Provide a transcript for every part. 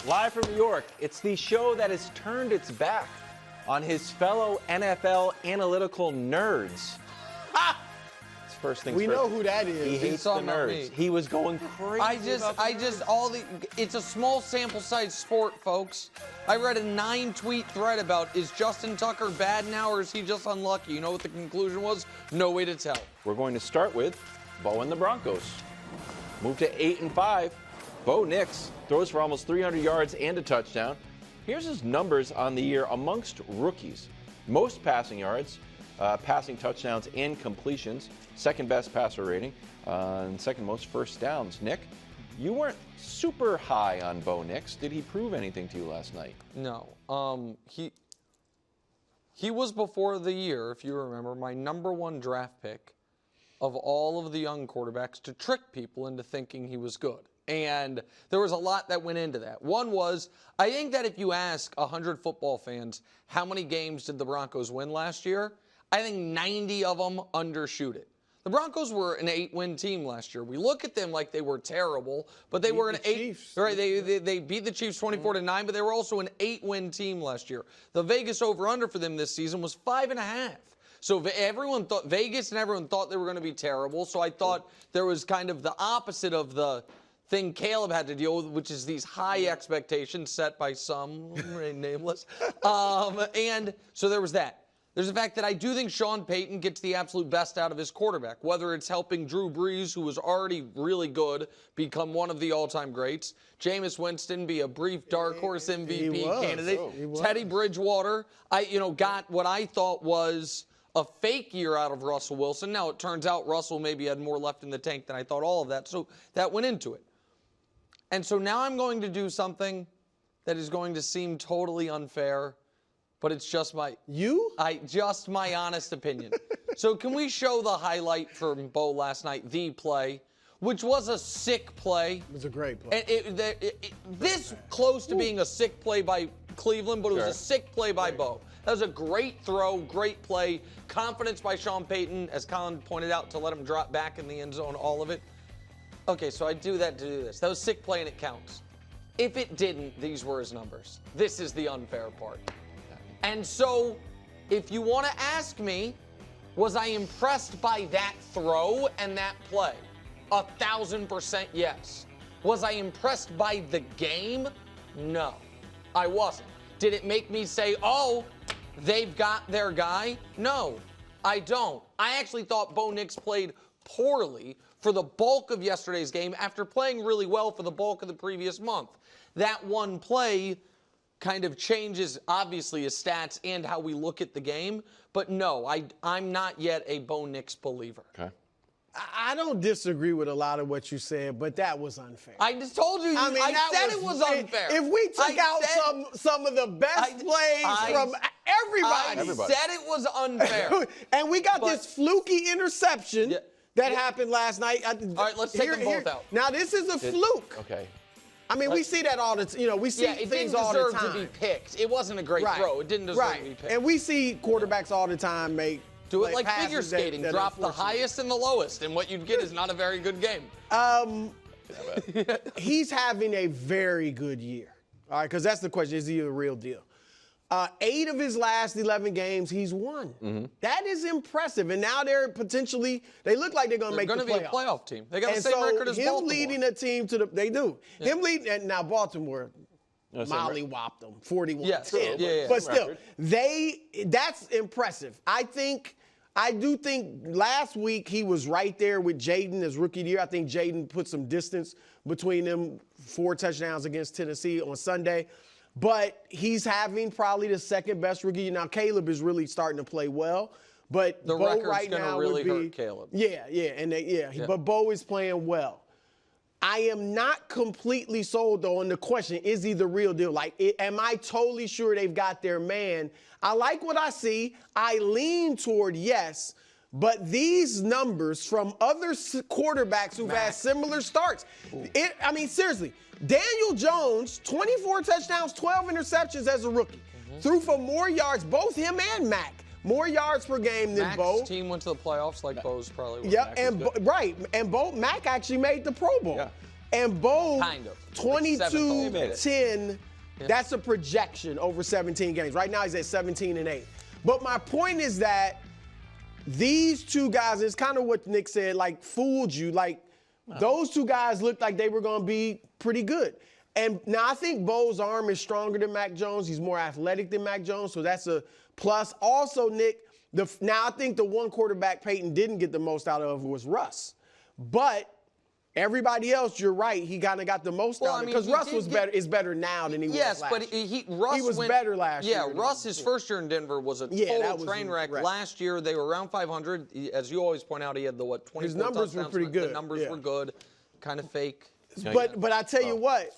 Live from New York, it's the show that has turned its back on his fellow NFL analytical nerds. Ha! It's first things we first. know who that is. He hates the nerds. He was going crazy. It's a small sample size sport, folks. I read a 9-tweet thread about, is Justin Tucker bad now or is he just unlucky? You know what the conclusion was? No way to tell. We're going to start with Bo and the Broncos. Moved to 8-5. Bo Nix throws for almost 300 yards and a touchdown. Here's his numbers on the year amongst rookies. Most passing yards, passing touchdowns and completions. Second best passer rating, and second most first downs. Nick, you weren't super high on Bo Nix. Did he prove anything to you last night? No. He was before the year, if you remember, my #1 draft pick of all of the young quarterbacks to trick people into thinking he was good. And there was a lot that went into that. One was, I think that if you ask 100 football fans how many games did the Broncos win last year, I think 90 of them undershoot it. The Broncos were an 8-win team last year. We look at them like they were terrible, but they were an 8. Right? They beat the Chiefs 24-9, but they were also an 8-win team last year. The Vegas over/under for them this season was 5.5. So everyone thought Vegas and everyone thought they were going to be terrible. So I thought there was kind of the opposite of the thing Caleb had to deal with, which is these high expectations set by some nameless. And so there was that. There's the fact that I do think Sean Payton gets the absolute best out of his quarterback, whether it's helping Drew Brees, who was already really good, become one of the all-time greats, Jameis Winston be a brief dark horse MVP candidate, Teddy Bridgewater, got what I thought was a fake year out of Russell Wilson. Now, it turns out Russell maybe had more left in the tank than I thought, all of that. So that went into it. And so now I'm going to do something that is going to seem totally unfair, but it's just my my honest opinion. So can we show the highlight from Bo last night, the play, which was a sick play. It was a great play. This close to being a sick play by Cleveland, but it was a sick play by Bo. That was a great throw, great play, confidence by Sean Payton, as Colin pointed out, to let him drop back in the end zone, all of it. Okay, so I do that to do this. That was sick play and it counts. If it didn't, these were his numbers. This is the unfair part. And so, if you want to ask me, was I impressed by that throw and that play? 1,000% yes. Was I impressed by the game? No, I wasn't. Did it make me say, oh, they've got their guy? No, I don't. I actually thought Bo Nix played poorly for the bulk of yesterday's game after playing really well for the bulk of the previous month. That one play kind of changes, obviously, his stats and how we look at the game. But no, I'm not yet a Bo Nix believer. Okay. I don't disagree with a lot of what you said, but that was unfair. I just told you. I said it was unfair. If we took out some of the best plays from everybody. I said it was unfair. And we got this fluky interception that happened last night. All right, let's take them both out. Now, this is a fluke. Okay. I mean, we see that all the time. We see things all the time. It didn't deserve to be picked. It wasn't a great throw. It didn't deserve to be picked. And we see quarterbers all the time do it like figure skating. Drop the highest and the lowest, and what you'd get is not a very good game. He's having a very good year. All right, because that's the question. Is he the real deal? 8 of his last 11 games, he's won. Mm-hmm. That is impressive. And now they look like they're going to make the playoffs. They're going to be a playoff team. They got the same record as Baltimore. Him leading a team they do. Yeah. Him leading, and now Baltimore molly-whopped them, 41-10. But still, that's impressive. I do think last week he was right there with Jaden as rookie of the year. I think Jaden put some distance between them, 4 touchdowns against Tennessee on Sunday. But he's having probably the second best rookie. Now, Caleb is really starting to play well. But the Bo record's right now really would be hurt Caleb. But Bo is playing well. I am not completely sold, though, on the question, is he the real deal? Am I totally sure they've got their man? I like what I see. I lean toward yes. But these numbers from other quarterbacks who've had similar starts, seriously, Daniel Jones, 24 touchdowns, 12 interceptions as a rookie. Threw for more yards, both him and Mac. More yards per game than Bo. Mac's team went to the playoffs like Bo's probably. Yeah, and Mac actually made the Pro Bowl. Yeah. And Bo, Kind of. 22-10, that's a projection over 17 games. Right now he's at 17-8. But my point is that these two guys, it's kind of what Nick said, like, fooled you. Like, those two guys looked like they were going to be pretty good. And now I think Bo's arm is stronger than Mac Jones. He's more athletic than Mac Jones, so that's a plus. Also, Nick, now I think the one quarterback Peyton didn't get the most out of was Russ. But everybody else, you're right, he kind of got the most out of it. Because Russ is better now than he was last year. Yes, but Russ he was better last year. Yeah, Russ, his first year in Denver was a total train wreck. Right. Last year, they were around 500. As you always point out, he had the, 24 his numbers touchdowns. Were pretty good. The numbers were good, kind of fake. But I tell you what,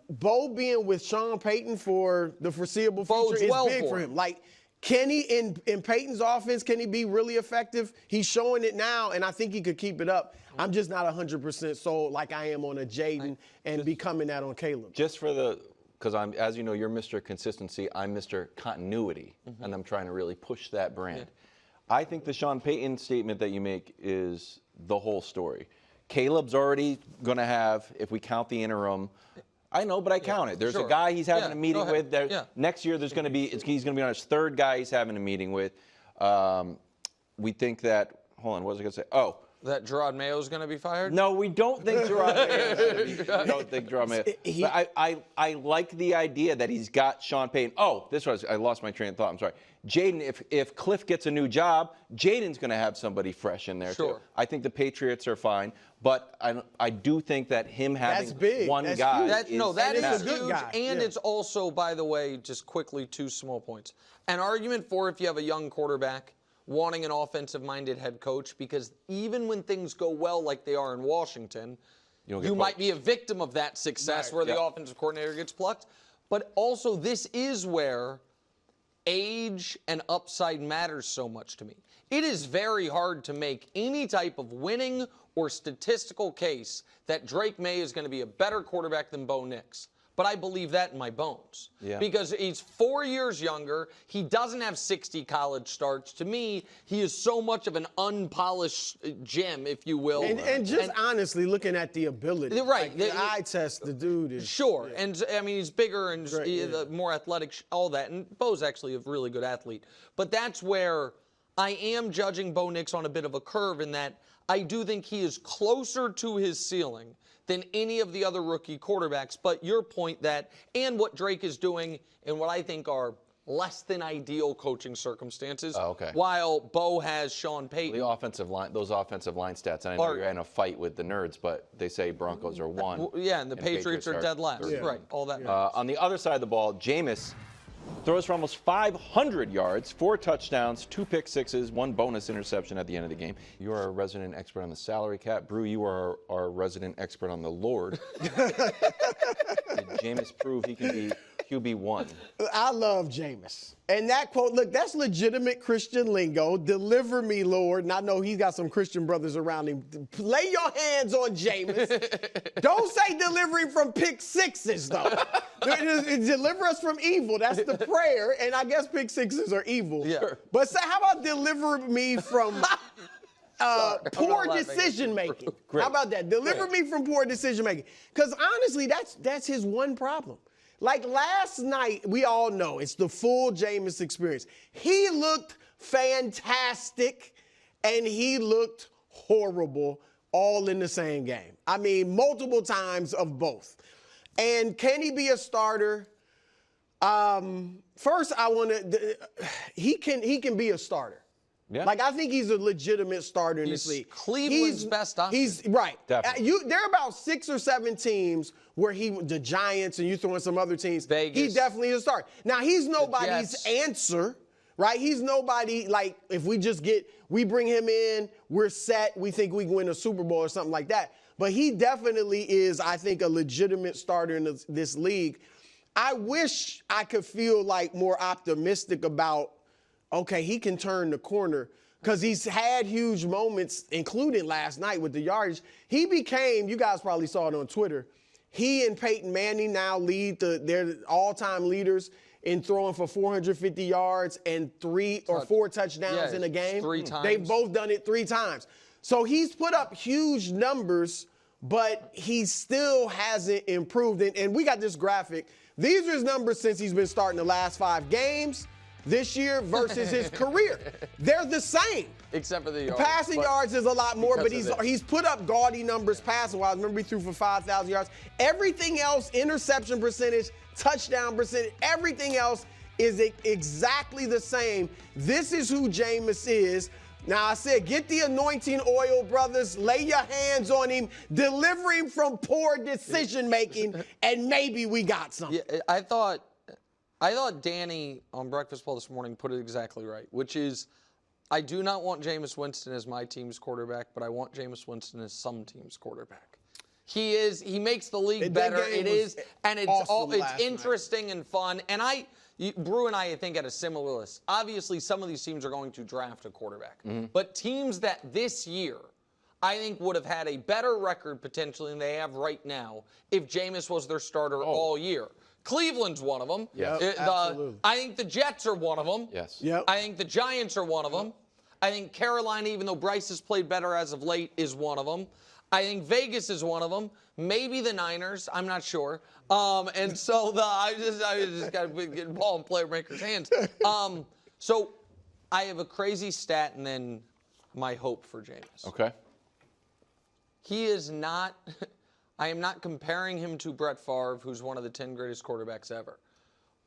Bo being with Sean Payton for the foreseeable future is big for him. Like, can he, in Payton's offense, can he be really effective? He's showing it now, and I think he could keep it up. I'm just not 100% sold like I am on a Jaden and becoming that on Caleb. Just for because I'm, as you know, you're Mr. Consistency, I'm Mr. Continuity, and I'm trying to really push that brand. Yeah. I think the Sean Payton statement that you make is the whole story. Caleb's already going to have, if we count the interim, I know, but I count it. There's a guy he's having a meeting with. Next year, he's going to be on his third guy he's having a meeting with. We think that, hold on, what was I going to say? Oh. That Gerard Mayo is going to be fired? No, we don't think Gerard Mayo is going to be fired. We don't think Gerard Mayo. But I like the idea that he's got Sean Payton. Oh, I lost my train of thought. I'm sorry. Jaden, if Cliff gets a new job, Jaden's going to have somebody fresh in there, too. I think the Patriots are fine. But I do think that him having one guy that is a good guy. And it's also, by the way, just quickly, 2 small points. An argument for if you have a young quarterback wanting an offensive-minded head coach, because even when things go well like they are in Washington, you might be a victim of that success where the offensive coordinator gets plucked. But also, this is where age and upside matters so much to me. It is very hard to make any type of winning or statistical case that Drake May is going to be a better quarterback than Bo Nix. But I believe that in my bones. Because he's 4 years younger. He doesn't have 60 college starts. To me, he is so much of an unpolished gem, if you will. And honestly, looking at the ability. Right. Like, the eye test, the dude is. Sure. Yeah. And, I mean, he's bigger and more athletic, all that. And Bo's actually a really good athlete. But that's where I am judging Bo Nix on a bit of a curve in that I do think he is closer to his ceiling than any of the other rookie quarterbacks. But your point that, and what Drake is doing in what I think are less than ideal coaching circumstances, while Bo has Sean Payton. The offensive line, those offensive line stats, I know you're in a fight with the nerds, but they say Broncos are 1. Yeah, and the Patriots are dead last. Right, all that. On the other side of the ball, Jameis throws for almost 500 yards, 4 touchdowns, 2 pick sixes, 1 bonus interception at the end of the game. You are a resident expert on the salary cap. Brew, you are our resident expert on the Lord. Did Jameis prove he can be QB1? I love Jameis. And that quote, look, that's legitimate Christian lingo. Deliver me, Lord. And I know he's got some Christian brothers around him. Lay your hands on Jameis. Don't say delivering from pick sixes, though. Deliver us from evil. That's the prayer. And I guess pick sixes are evil. Yeah. But say, how about deliver me from poor decision making? How about that? Deliver me from poor decision making. Because honestly, that's his one problem. Like last night, we all know it's the full Jameis experience. He looked fantastic and he looked horrible all in the same game. I mean, multiple times of both. And can he be a starter? First, he can be a starter. Yeah. Like, I think he's a legitimate starter in this league. Cleveland's best option. He's right. Definitely. There are about 6 or 7 teams where the Giants, and you throw in some other teams. Vegas. He definitely is a starter. Now, he's nobody's answer, right? He's nobody, like, if we bring him in, we're set, we think we can win a Super Bowl or something like that. But he definitely is, I think, a legitimate starter in this league. I wish I could feel, like, more optimistic about, okay, he can turn the corner because he's had huge moments, including last night with the yardage. He became, you guys probably saw it on Twitter, he and Peyton Manning now lead they're all-time leaders in throwing for 450 yards and 3 or 4 touchdowns in a game. 3 times. They've both done it 3 times. So he's put up huge numbers but he still hasn't improved. And we got this graphic. These are his numbers since he's been starting the last 5 games this year versus his career. They're the same. Except for the yards. Passing yards is a lot more, but he's put up gaudy numbers passing-wise. Remember, he threw for 5,000 yards. Everything else, interception percentage, touchdown percentage, everything else is exactly the same. This is who Jameis is. Now, I said, get the anointing oil, brothers. Lay your hands on him. Deliver him from poor decision-making, and maybe we got something. Yeah, I thought Danny on Breakfast Bowl this morning put it exactly right, which is I do not want Jameis Winston as my team's quarterback, but I want Jameis Winston as some team's quarterback. He makes the league better. It's interesting and fun. And Brew and I think, had a similar list. Obviously, some of these teams are going to draft a quarterback. But teams that this year, I think, would have had a better record potentially than they have right now if Jameis was their starter all year. Cleveland's one of them. Yes. Absolutely. I think the Jets are one of them. Yes. Yep. I think the Giants are one of them. I think Carolina, even though Bryce has played better as of late, is one of them. I think Vegas is one of them. Maybe the Niners. I'm not sure. And so I just got to get the ball in playmakers' hands. So I have a crazy stat and then my hope for Jameis. Okay. He is not. I am not comparing him to Brett Favre, who's one of the 10 greatest quarterbacks ever.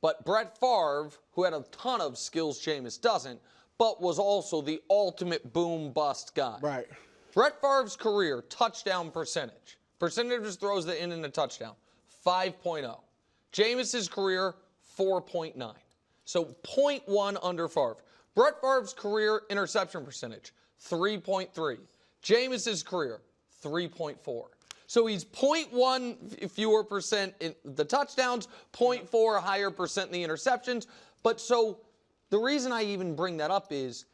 But Brett Favre, who had a ton of skills Jameis doesn't, but was also the ultimate boom-bust guy. Right. Brett Favre's career, touchdown percentage. Percentage of his throws that end in a touchdown, 5.0. Jameis's career, 4.9. So 0.1 under Favre. Brett Favre's career interception percentage, 3.3. Jameis's career, 3.4. So he's 0.1 fewer percent in the touchdowns, 0.4 higher percent in the interceptions. But so the reason I even bring that up is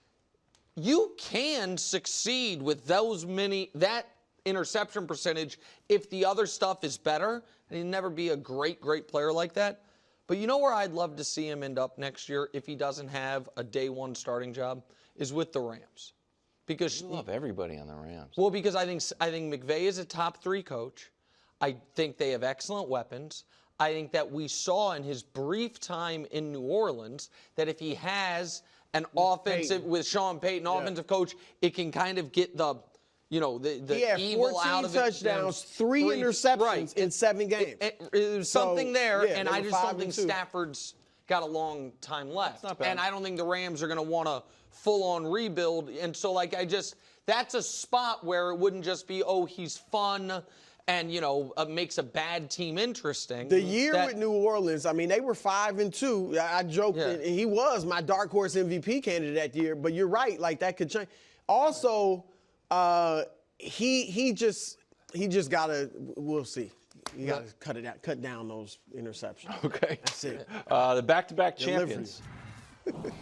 you can succeed with that interception percentage if the other stuff is better, and he'd never be a great player like that. But you know where I'd love to see him end up next year if he doesn't have a day one starting job is with the Rams. Because you love everybody on the Rams. Well, because I think McVay is a top 3 coach. I think they have excellent weapons. I think that we saw in his brief time in New Orleans that if he has an offensive with Sean Payton, offensive coach, it can kind of get the evil out of it. 14 touchdowns, 3 interceptions in 7 games. It was something there, and I just don't think 5-2. Stafford's got a long time left. Not bad. And I don't think the Rams are going to want to full-on rebuild. And so, that's a spot where it wouldn't just be, he's fun and, makes a bad team interesting. The year with New Orleans, I mean, they were 5-2. I joked, and he was my dark horse MVP candidate that year. But you're right, that could change. Also, he just gotta. We'll see. You gotta cut down those interceptions. Okay. That's it. The back-to-back champions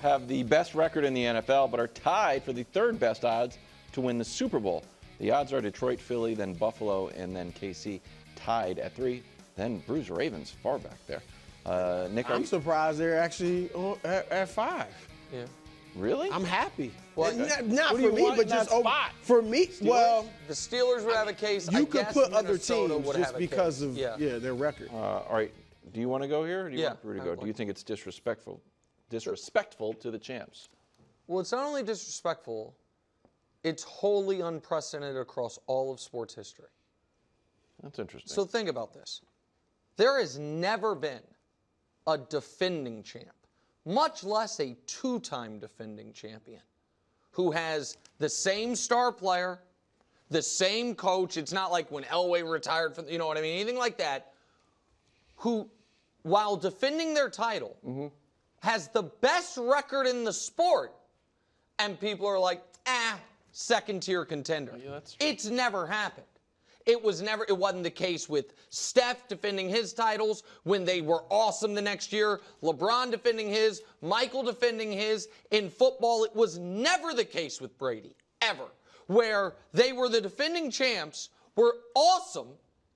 have the best record in the NFL, but are tied for the 3rd-best odds to win the Super Bowl. The odds are Detroit, Philly, then Buffalo, and then KC, tied at 3. Then Brew's Ravens, far back there. Nick, I'm surprised they're actually at 5. Yeah. Really? I'm happy. Well, not for me, but just for me. Steelers? Well, the Steelers would have a case. You could put other Minnesota teams just because of their record. All right. Do you want to go here, or do you want Brew to go? Like Do you think it's disrespectful to the champs? Well, it's not only disrespectful, it's wholly unprecedented across all of sports history. That's interesting. So think about this. There has never been a defending champ, much less a 2-time defending champion, who has the same star player, the same coach. It's not like when Elway retired from, you know what I mean, anything like that, who, while defending their title, has the best record in the sport, and people are like, second-tier contender. Yeah, that's true. It's never happened. It wasn't the case with Steph defending his titles when they were awesome the next year, LeBron defending his, Michael defending his. In football, it was never the case with Brady, ever, where they were the defending champs, were awesome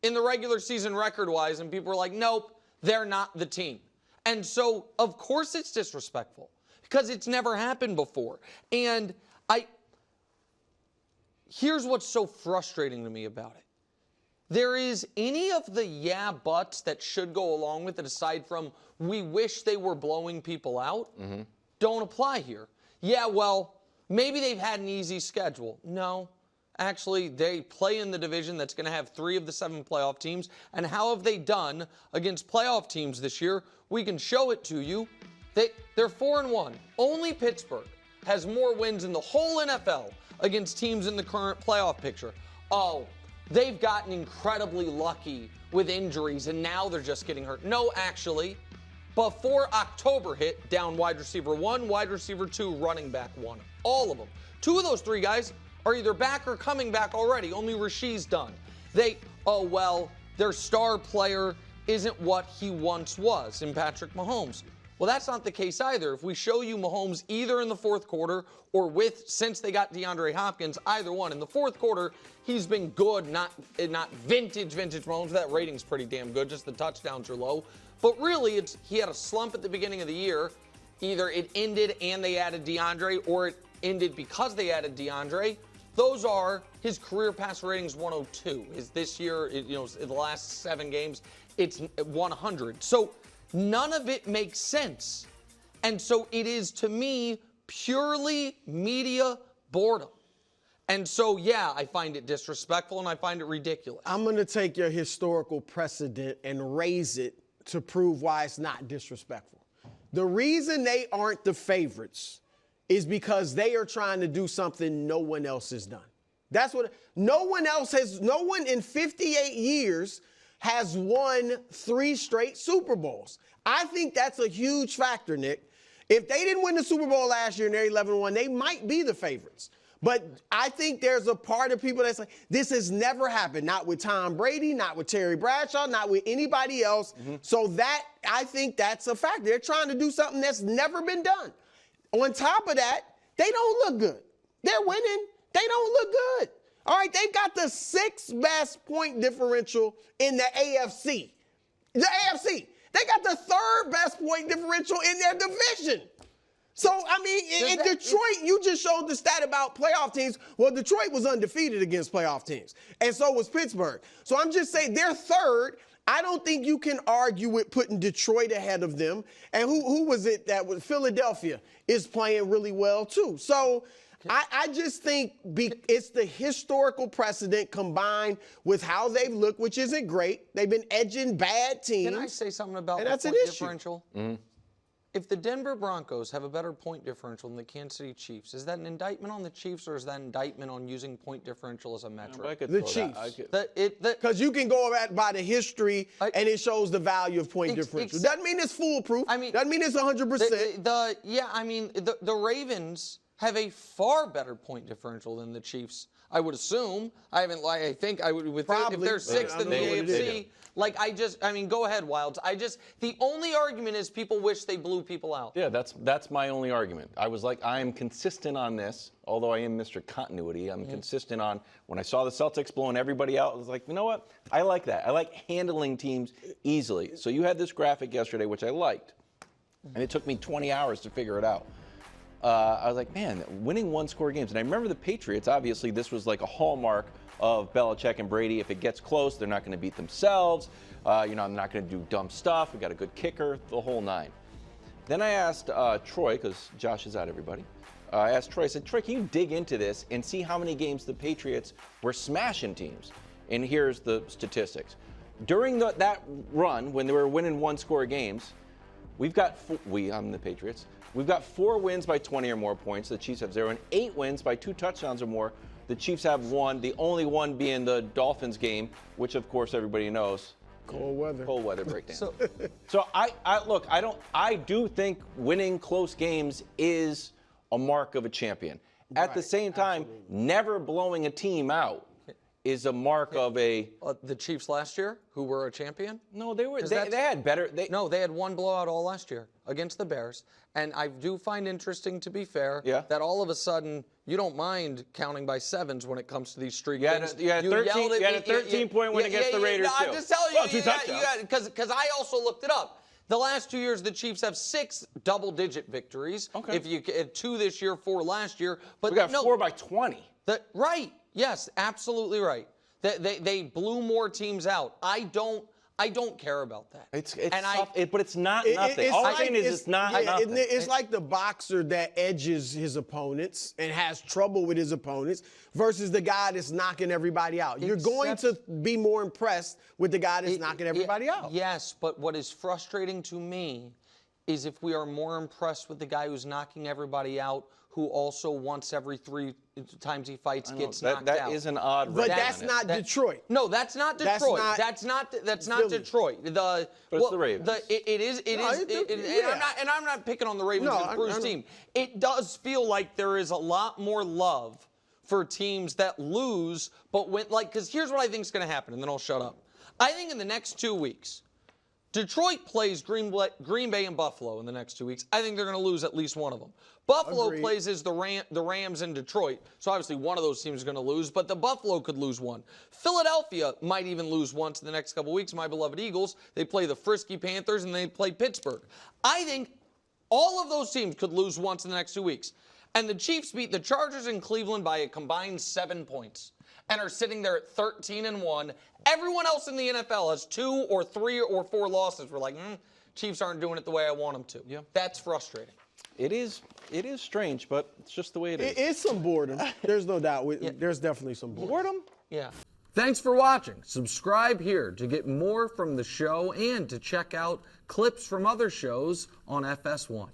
in the regular season record-wise, and people were like, nope, they're not the team. And so, of course it's disrespectful, because it's never happened before. And here's what's so frustrating to me about it. there is any of the yeah buts that should go along with it, aside from we wish they were blowing people out, don't apply here. Yeah, well, maybe they've had an easy schedule. No. Actually, they play in the division that's going to have 3 of the 7 playoff teams. And how have they done against playoff teams this year? We can show it to you. They're 4-1. Only Pittsburgh has more wins in the whole NFL against teams in the current playoff picture. Oh, they've gotten incredibly lucky with injuries, and now they're just getting hurt. No, actually, before October hit, down wide receiver 1, wide receiver 2, running back 1. All of them. 2 of those 3 guys are either back or coming back already. Only Rasheed's done. Their star player isn't what he once was in Patrick Mahomes. Well, that's not the case either. If we show you Mahomes either in the fourth quarter or since they got DeAndre Hopkins, either one. In the fourth quarter, he's been good, not vintage Mahomes. That rating's pretty damn good, just the touchdowns are low. But really, he had a slump at the beginning of the year. Either it ended and they added DeAndre, or it ended because they added DeAndre. Those are his career passer ratings 102. This year, in the last 7 games, it's 100. So none of it makes sense. And so it is, to me, purely media boredom. And so, yeah, I find it disrespectful and I find it ridiculous. I'm going to take your historical precedent and raise it to prove why it's not disrespectful. The reason they aren't the favorites is because they are trying to do something no one else has done. That's what no one in 58 years has won 3 straight Super Bowls. I think that's a huge factor, Nick. If they didn't win the Super Bowl last year and they're 11-1, they might be the favorites. But I think there's a part of people that's like, this has never happened. Not with Tom Brady, not with Terry Bradshaw, not with anybody else. So I think that's a factor. They're trying to do something that's never been done. On top of that, they don't look good. They're winning. They don't look good. All right, they've got the 6th best point differential in the AFC. The AFC. They got the 3rd best point differential in their division. So, I mean, in Detroit, you just showed the stat about playoff teams. Well, Detroit was undefeated against playoff teams, and so was Pittsburgh. So I'm just saying they're 3rd. I don't think you can argue with putting Detroit ahead of them. And who was it that was Philadelphia is playing really well, too. So I just think it's the historical precedent combined with how they've looked, which isn't great. They've been edging bad teams. Can I say something about the point differential? If the Denver Broncos have a better point differential than the Kansas City Chiefs, is that an indictment on the Chiefs or is that an indictment on using point differential as a metric? The Chiefs. Because you can go by the history and it shows the value of point differential. Doesn't mean it's foolproof. Doesn't mean it's 100%. The Ravens have a far better point differential than the Chiefs, I would assume. I think I would, if they're 6th in the AFC. Go ahead, Wilds. The only argument is people wish they blew people out. Yeah, that's my only argument. I am consistent on this, although I am Mr. Continuity. I'm consistent on when I saw the Celtics blowing everybody out, I was like, you know what? I like that. I like handling teams easily. So you had this graphic yesterday, which I liked, and it took me 20 hours to figure it out. I was like, man, winning 1-score games. And I remember the Patriots, obviously, this was like a hallmark of Belichick and Brady. If it gets close, they're not going to beat themselves. I'm not going to do dumb stuff. We got a good kicker, the whole 9. Then I asked Troy, because Josh is out, everybody. I asked Troy, I said, Troy, can you dig into this and see how many games the Patriots were smashing teams? And here's the statistics. During that run, when they were winning 1-score games, I'm the Patriots. We've got 4 wins by 20 or more points. The Chiefs have 0, and 8 wins by 2 touchdowns or more. The Chiefs have 1, the only one being the Dolphins game, which of course everybody knows. Cold weather breakdown. So I do think winning close games is a mark of a champion. At the same time, never blowing a team out is a mark of a... the Chiefs last year, who were a champion? No, they had better... They had 1 blowout all last year against the Bears. And I do find interesting, to be fair, that all of a sudden you don't mind counting by 7s when it comes to these streak games. You had a 13-point win against the Raiders, too. I'm just telling you, because I also looked it up. The last 2 years, the Chiefs have 6 double-digit victories. Okay. If you 2 this year, 4 last year. But we got 4 by 20. Right. Yes, absolutely right. They blew more teams out. I don't care about that. It's tough, but it's not nothing. All I'm saying is it's not nothing. It's like the boxer that edges his opponents and has trouble with his opponents versus the guy that's knocking everybody out. You're going to be more impressed with the guy that's knocking everybody out. Yes, but what is frustrating to me is if we are more impressed with the guy who's knocking everybody out, who also once every 3 times he fights gets knocked out. That is an odd. But that's not Detroit. No, that's not Detroit. That's not Detroit. But it's the Ravens. I'm not picking on the Ravens as Bruce's team. It does feel like there is a lot more love for teams that lose, but because here's what I think is going to happen, and then I'll shut up. I think in the next 2 weeks, Detroit plays Green Bay and Buffalo in the next 2 weeks. I think they're going to lose at least one of them. Buffalo plays the Rams in Detroit, so obviously one of those teams is going to lose, but the Buffalo could lose one. Philadelphia might even lose once in the next couple weeks. My beloved Eagles, they play the frisky Panthers, and they play Pittsburgh. I think all of those teams could lose once in the next 2 weeks. And the Chiefs beat the Chargers in Cleveland by a combined 7 points and are sitting there at 13-1. Everyone else in the NFL has 2 or 3 or 4 losses. We're like, Chiefs aren't doing it the way I want them to. Yeah. That's frustrating. It is strange, but it's just the way it is. It is some boredom. There's no doubt. There's definitely some boredom. Yeah. Thanks for watching. Subscribe here to get more from the show and to check out clips from other shows on FS1.